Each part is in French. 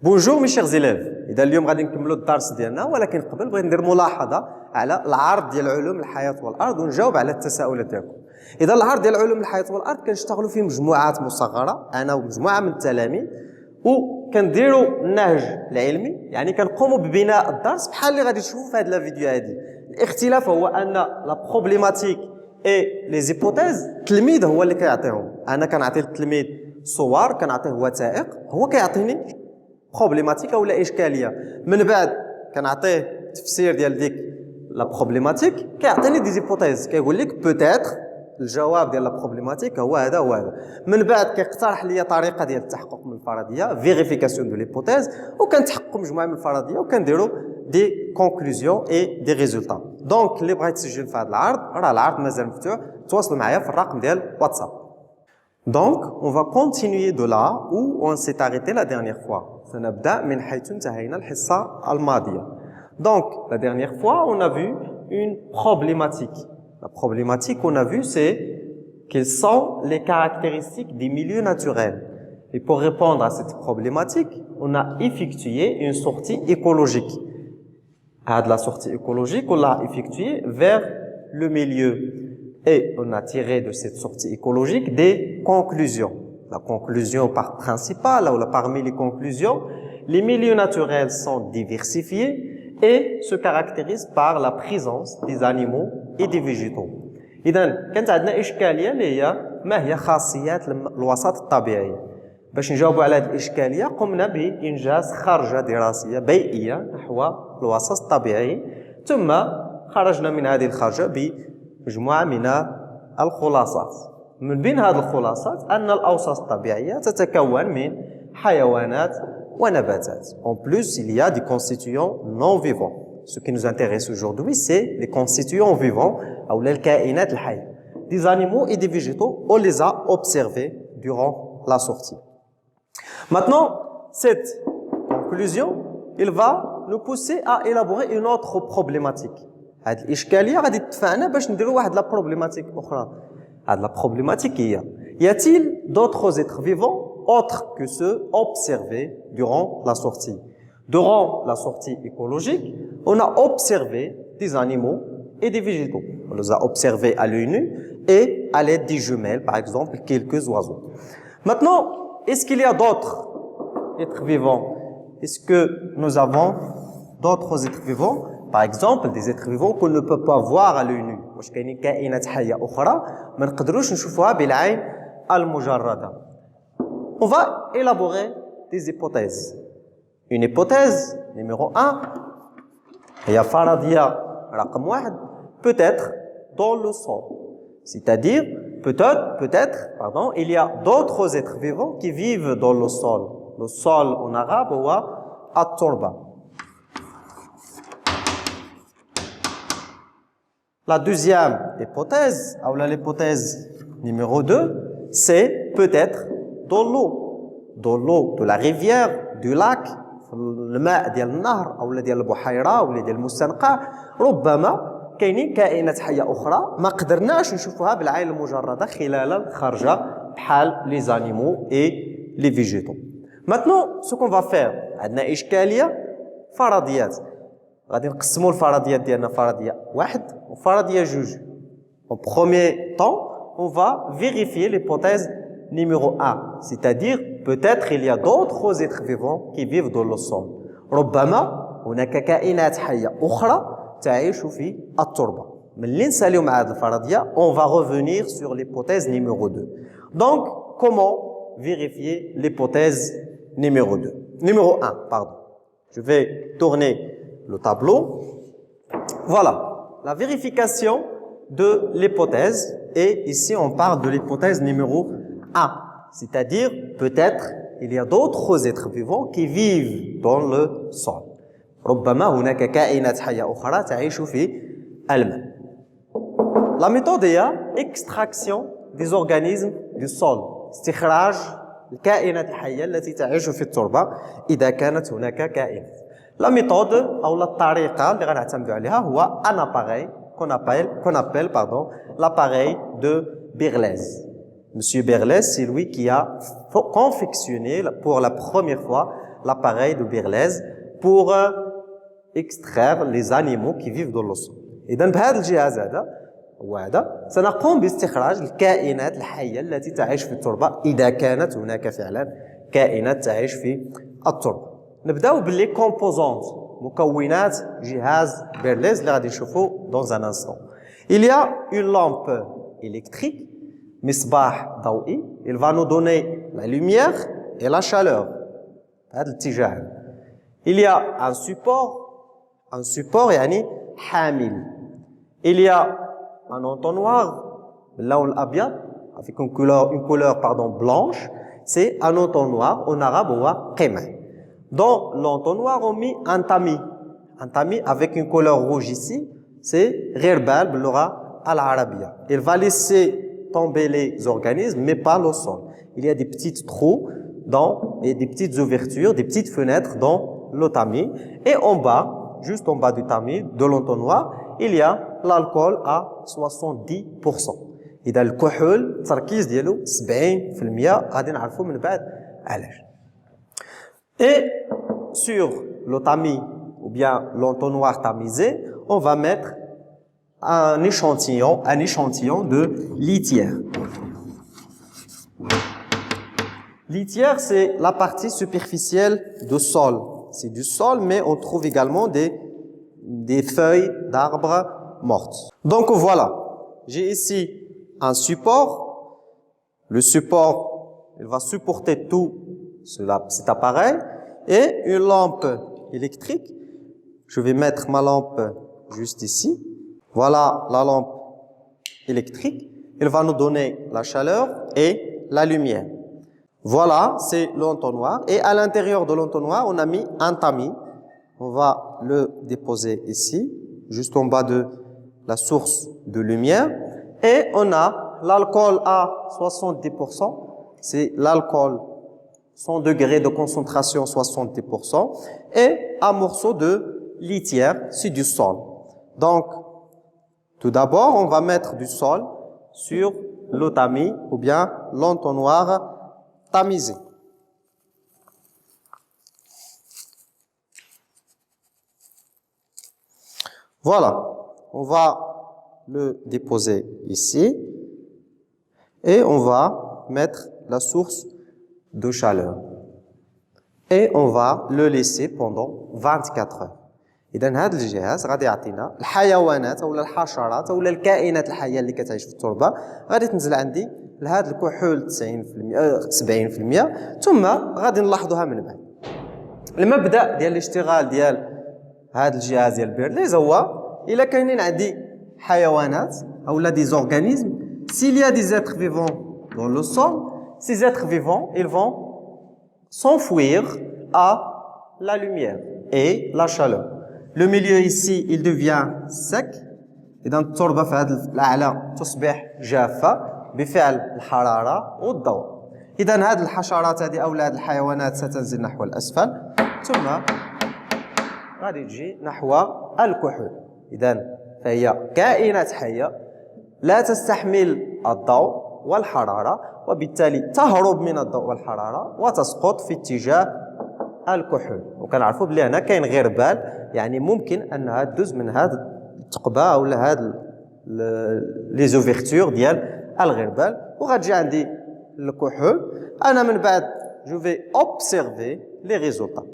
بونجور مي شيرز إليف. إذا اليوم غادي نكملوا الدرس ديالنا، ولكن قبل بغيت ندير ملاحظة على العرض ديال علوم الحياة والأرض ونجاوب على التساؤلات ديالكم. إذا العرض ديال علوم الحياة والأرض كنشتغلوا فيه مجموعات مصغرة أنا ومجموعة من التلاميذ، وكنديروا النهج العلمي، يعني كنقوموا ببناء الدرس بحال اللي غادي تشوفوا في هذه الفيديو هذه. الاختلاف هو أن لا بروبليماتيك اي لي زيبوتيز التلميذ هو اللي كيعطيهم. أنا كنعطي للتلميذ صور، كنعطيه وثائق، هو كيعطيني بروبليماتيك اولا اشكاليه. من بعد كنعطيه تفسير ديال ديك لا بروبليماتيك، كيعطيني دي زيبوتيز، كيقول لك بوتيتر الجواب ديال لا بروبليماتيك هو هذا وهذا. من بعد كيقترح لي طريقه ديال التحقق من الفرضيه، فيريفيكاسيون دو ليبوتيز، وكنتحققوا مجموعه من الفرضيه وكنديروا دي كونكلوزيون اي دي ريزولطا. دونك اللي بغى يتسجل في هذا العرض، راه العرض مازال مفتوح، تواصلوا معايا في الرقم ديال واتساب. Donc, on va continuer de là où on s'est arrêté la dernière fois. سنبدأ من حيث انتهينا الحصة الماضية. Donc, la dernière fois, on a vu une problématique. La problématique qu'on a vue, c'est quelles sont les caractéristiques des milieux naturels. Et pour répondre à cette problématique, on a effectué une sortie écologique. À la sortie écologique, on l'a effectuée vers le milieu. Et on a tiré de cette sortie écologique des conclusions. La conclusion principale, ou parmi les conclusions, les milieux naturels sont diversifiés et se caractérisent par la présence des animaux et des végétaux. إذن كانت عندنا إشكالية اللي هي ما هي خاصيات الوسط الطبيعي. باش نجاوبوا على هذه الإشكالية قمنا بإنجاز خرجة دراسية بيئية نحو الوسط الطبيعي، ثم خرجنا من هذه الخرجة مجموعة من الخلاصات. من بين هذه الخلاصات أن الأوساط الطبيعية تتكون من حيوانات ونباتات. En plus, il y a des constituants non vivants. Ce qui nous intéresse aujourd'hui, c'est les constituants vivants, ou les كائنات الحية. Des animaux et des végétaux, on les a observés durant la sortie. Maintenant, cette conclusion, il va nous pousser à élaborer une autre problématique. هاد الإشكالية غادي تدفعنا باش نديروا واحد لا بروبليماتيك أخرى. هاد لا بروبليماتيك هي y a-t-il d'autres êtres vivants autres que ceux observés durant la sortie? Durant la sortie écologique, on a observé des animaux et des végétaux. On les a observés à l'œil nu et à l'aide des jumelles, par exemple quelques oiseaux. Maintenant, est-ce qu'il y a d'autres êtres vivants? Est-ce que nous avons d'autres êtres vivants? Par exemple, des êtres vivants qu'on ne peut pas voir à l'œil nu. واش كاينين كائنات حية أخرى ما نقدروش نشوفوها بالعين المجردة. On va élaborer des hypothèses. Une hypothèse numéro 1 هي فرضية رقم 1 peut-être dans le sol. C'est-à-dire peut-être, il y a d'autres êtres vivants qui vivent dans le sol. Le sol en arabe هو التربة. La deuxième hypothèse, ou l'hypothèse numéro 2, c'est peut-être dans l'eau de la rivière, du lac, الماء ديال النهر أو ديال البحيرة أو ديال المستنقع. ربما كاينين كائنات حية أخرى ما قدرناش نشوفوها بالعين المجردة خلال الخرجة بحال les animaux et les végétaux. Maintenant, ce qu'on va faire, عندنا إشكالية فرضيات. غادي نقسموا الفرضيات ديالنا فرضيه 1 وفرضيه 2. En premier temps, on va vérifier l'hypothèse numéro 1, c'est-à-dire peut-être il y a d'autres êtres vivants qui vivent dans le sol. ربما هناك كائنات حيه اخرى تعيش في التربه. ملي نساليو مع هذه الفرضيه, on va revenir sur l'hypothèse numéro 2. Donc, comment vérifier l'hypothèse numéro 2? Numéro 1, pardon. Je vais tourner le tableau. Voilà, la vérification de l'hypothèse. Et ici, on parle de l'hypothèse numéro 1. C'est-à-dire, peut-être, il y a d'autres êtres vivants qui vivent dans le sol. ربما هناك كائنات حية أخرى تعيش في الماء. La méthode هي extraction des organismes du sol. استخراج الكائنات الحية التي تعيش في التربة إذا كانت هناك كائنات. La méthode ou la طريقة اللي غنعتمدوا عليها هو un appareil qu'on appelle l'appareil de Berlez. Monsieur Berlez, c'est lui qui a confectionné pour la première fois l'appareil de Berlez pour extraire les animaux qui vivent dans le sol. إذن بهذا الجهاز هذا سنقوم باستخراج الكائنات الحية التي تعيش في التربة إذا كانت هناك فعلا كائنات تعيش في التربة. نبداو باللي كومبوزونت مكونات جهاز بيرليز اللي غادي نشوفو dans un instant. Il y a une lampe électrique, مصباح ضوئي. Il va nous donner la lumière et la chaleur. هذا الاتجاه. Il y a un support يعني حامل. Il y a un entonnoir باللون الأبيض avec une couleur blanche. C'est un entonnoir en arabe هو قمع. Dans l'entonnoir on met un tamis avec une couleur rouge ici. C'est ghirbal باللغة العربية. Il va laisser tomber les organismes mais pas le sol. Il y a des petits trous et des petites ouvertures, des petites fenêtres dans le tamis. Et en bas, juste en bas du tamis, de l'entonnoir, il y a l'alcool à 70%. إذا الكحول التركيز ديالو 70% غادي نعرفوا من بعد علاش. Et sur le tamis ou bien l'entonnoir tamisé, on va mettre un échantillon de litière. Litière, c'est la partie superficielle du sol. C'est du sol, mais on trouve également des feuilles d'arbres mortes. Donc voilà, j'ai ici un support. Le support, il va supporter tout cet appareil. Et une lampe électrique. Je vais mettre ma lampe juste ici. Voilà la lampe électrique. Elle va nous donner la chaleur et la lumière. Voilà, c'est l'entonnoir. Et à l'intérieur de l'entonnoir, on a mis un tamis. On va le déposer ici, juste en bas de la source de lumière. Et on a l'alcool à 70%. C'est l'alcool, 100 degrés de concentration, 70%. Et un morceau de litière, c'est du sol. Donc, tout d'abord, on va mettre du sol sur le tamis ou bien l'entonnoir tamisé. Voilà, on va le déposer ici et on va mettre la source de chaleur et on va le laisser pendant 24 heures. إذن هذا الجهاز غادي يعطينا الحيوانات أو الحشرات أو الكائنات الحية اللي كتعيش في التربة غادي تنزل عندي لهذا الكحول 90% 70% ثم غادي نلاحظوها من بعد. المبدأ ديال الاشتغال ديال هذا الجهاز ديال بيرليز هو إلا كاينين عندي حيوانات أو des organismes, s'il y a des êtres vivants dans le sol, ces êtres vivants, ils vont s'enfuir à la lumière et la chaleur. Le milieu ici, il devient sec. إذا التربة في هذا الأعلى تصبح جافة بفعل الحرارة والضوء. إذا هذه الحشرات هذه أو هذه الحيوانات ستنزل نحو الأسفل ثم غادي تجي نحو الكحول. إذا فهي كائنات حية لا تستحمل الضوء والحرارة وبالتالي تهرب من الضوء والحرارة وتسقط في اتجاه الكحول. وكنعرفوا بلي هنا كاين غربال يعني ممكن انها تدوز من هذا الثقبه او هذا لي زوفيرتور ديال الغربال وغتجي عندي الكحول. انا من بعد جو في اوبسيرفي لي ريزولطا.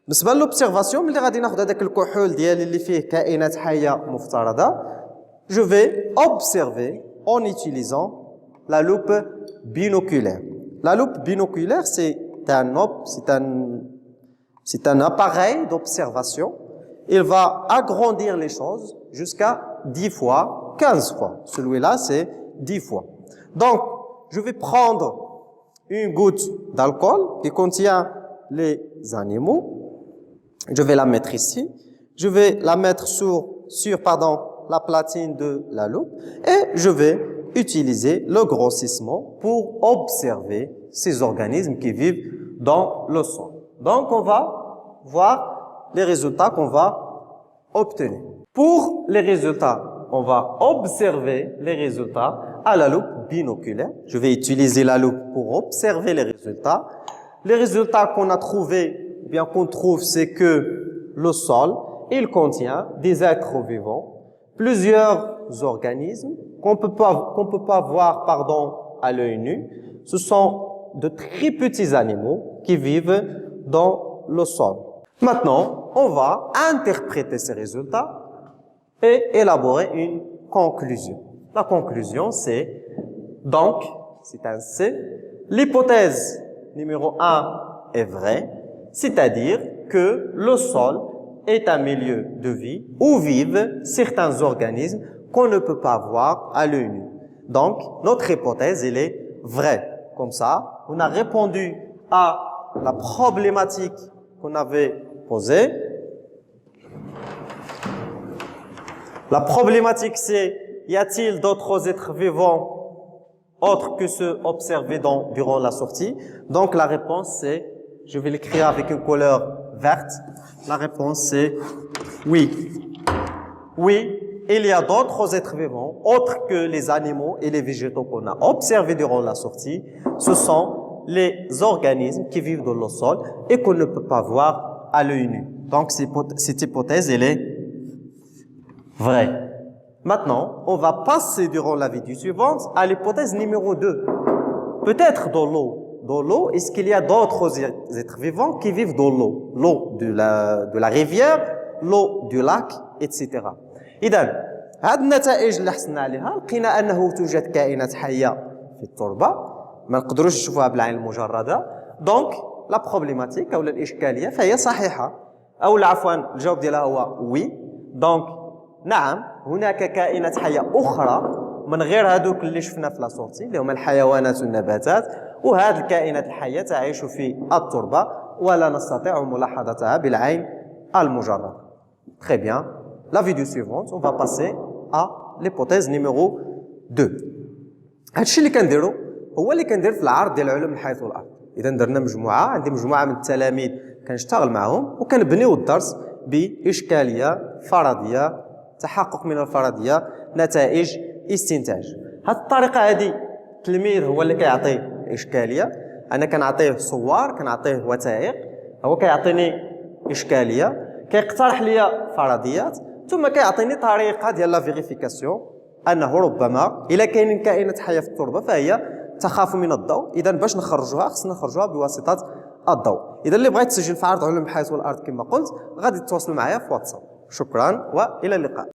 بالنسبه للوبسيرفاسيون ملي غادي ناخذ هذاك الكحول ديالي اللي فيه كائنات حيه مفترضه جو في اوبسيرفي en utilisant la loupe binoculaire. La loupe binoculaire, c'est un appareil d'observation. Il va agrandir les choses jusqu'à 10 fois, 15 fois. Celui-là, c'est 10 fois. Donc, je vais prendre une goutte d'alcool qui contient les animaux. Je vais la mettre ici. Je vais la mettre sur la platine de la loupe et je vais utiliser le grossissement pour observer ces organismes qui vivent dans le sol. Donc, on va voir les résultats qu'on va obtenir. Pour les résultats, on va observer les résultats à la loupe binoculaire. Je vais utiliser la loupe pour observer les résultats. Les résultats qu'on a trouvés, bien qu'on trouve, c'est que le sol, il contient des êtres vivants, plusieurs organismes qu'on peut pas voir, à l'œil nu. Ce sont de très petits animaux qui vivent dans le sol. Maintenant, on va interpréter ces résultats et élaborer une conclusion. La conclusion, c'est donc, c'est un C, l'hypothèse numéro 1 est vraie, c'est-à-dire que le sol est un milieu de vie où vivent certains organismes qu'on ne peut pas voir à l'œil nu. Donc, notre hypothèse, elle est vraie. Comme ça, on a répondu à la problématique qu'on avait posée. La problématique, c'est, y a-t-il d'autres êtres vivants autres que ceux observés durant la sortie? Donc, la réponse, c'est, je vais l'écrire avec une couleur verte. La réponse, c'est oui. Oui, il y a d'autres êtres vivants, autres que les animaux et les végétaux qu'on a observés durant la sortie. Ce sont les organismes qui vivent dans le sol et qu'on ne peut pas voir à l'œil nu. Donc, cette hypothèse, elle est vraie. Maintenant, on va passer durant la vidéo suivante à l'hypothèse numéro 2. Peut-être dans l'eau. Dans l'eau, est-ce qu'il y a d'autres êtres vivants qui vivent dans l'eau? L'eau de la rivière, l'eau du lac, etc. إذن هاد النتائج اللي حصلنا عليها لقينا أنه توجد كائنات حية في التربة ما نقدروش نشوفوها بالعين المجردة. دونك لا بروبليماتيك أو الإشكالية فهي صحيحة أو عفوا الجواب ديالها هو وي. دونك نعم هناك كائنات حية أخرى من غير هذوك اللي شفنا في لاسورتي اللي هما الحيوانات والنباتات، وهذه الكائنات الحية تعيش في التربة ولا نستطيع ملاحظتها بالعين المجردة. Très bien. La vidéo suivante, on va passer à l'hypothèse numéro 2. هادشي اللي كنديرو هو اللي كندير في العرض ديال علوم الحياة والأرض. إذا درنا عندي مجموعة من التلاميذ كنشتغل معهم وكنبنيو الدرس بإشكالية فرضية، تحقق من الفرضية، نتائج، استنتاج. هاد الطريقة هادي التلميذ هو اللي كيعطي إشكالية، أنا كنعطيه صور، كنعطيه وثائق، هو كيعطيني إشكالية، كيقترح لي فرضيات، ثم كيعطيني طريقة ديال لا فيريفيكاسيون أنه ربما إلا كاينين كائنات حية في التربة فهي تخاف من الضوء. إذا باش نخرجوها خصنا نخرجوها بواسطة الضوء. إذا اللي بغيت تسجل في عرض علوم الحياة والأرض كما قلت غادي تتواصل معايا في واتساب. شكرا وإلى اللقاء.